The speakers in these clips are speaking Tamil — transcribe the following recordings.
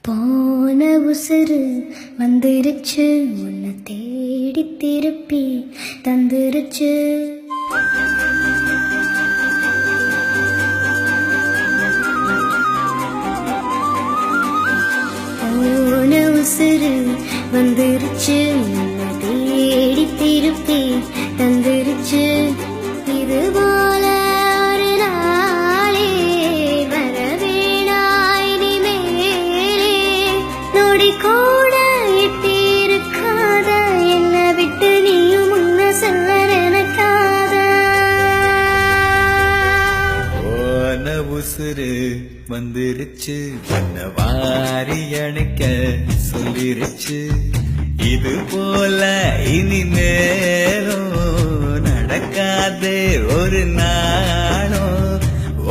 போன உசுறு வந்துருச்சு, உன்னை தேடி திருப்பி தந்துருச்சு. போன உசுறு வந்துருச்சு, உன்னை தேடி திருப்பி தந்துருச்சு. இது போல ஒரு நாளே வரவேணாய் நீ மேலே. நொடி கூட எட்டியிருக்காத என்னை விட்டு நீயும் முன்ன செல்ல நினைக்காத. போன உசுறு வந்துருச்சு, பண்ண வாரி அணைக்க சொல்லிருச்சு. இது போல இனிமேலும் நடக்காதே ஒரு நாளும்.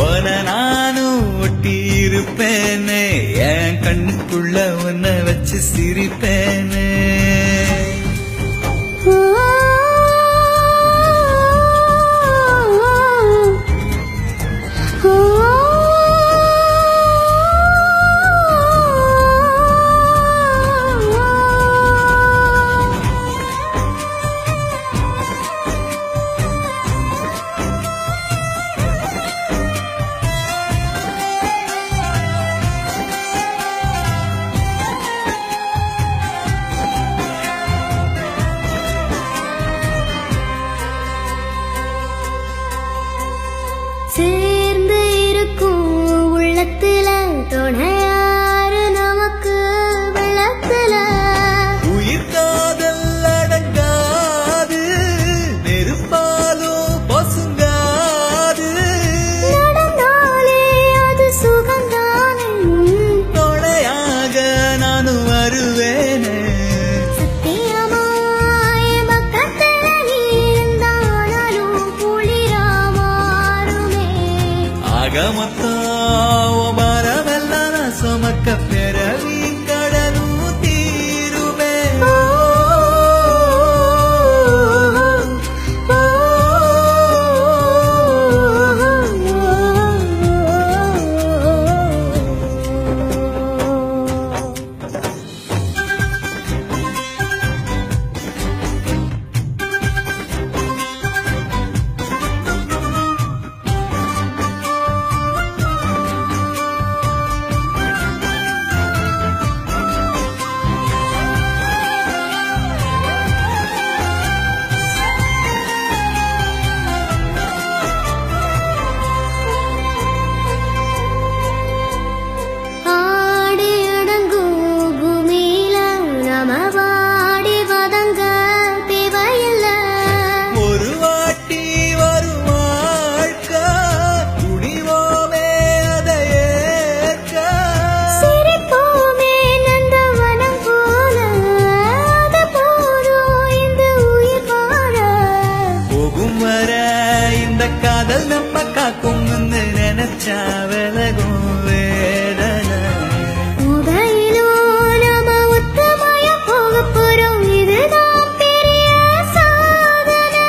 ஓன நானும் ஒட்டி இருப்பேனே, என் கண்ணுக்குள்ள உன்னை வச்சு சிரிப்பேனே. சேர்ந்து இருக்கும் உள்ளத்துல துணையாரு நமக்கு வெள்ளத்துல. உயிர் காதல் அடங்காது, நெருப்பாலும் பசுங்காது. நடந்தாலே அது சுகந்தானே, தொடையாக நானும் வருவேனே. சத்தியமாய பக்கத்துல நீ இருந்தாலும் குளிரா மாறுமே. ஆக மொத்தம் மரமெல்லாம் சுமக்க பிறவி கடலும் தீருமே. ஆடி அடங்கும் பூமியில நாம வாடி வதங்க தேவையில்லை. ஒரு வாட்டி வரும் வாழ்க்கை, துணிவோமே அதை ஏற்க. சிரிப்போமே நந்தவனம் போல, அது போதும் இந்த உயிர் வாழ. போகும் வர இந்த காதல் நம்ம காக்கும் நினைச்சா விலகும் வேதனை. உதயிலும் நாம ஒத்தமையா போகப் போறோம், இதுதான் பெரிய சாதனை.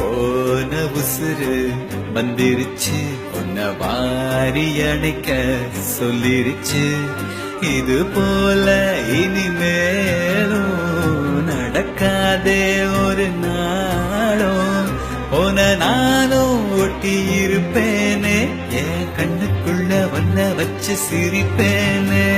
போன உசுறு வந்துருச்சு, உன்னை வாரி அணைக்க சொல்லிருச்சு. இது போல இனிமேலும் நடக்காதே ஒரு நாளும். போன நானும் ஒட்டி இருப்பேனே, என் கண்ணுக்குள்ள உன்னை வச்சு சிரிப்பேனே.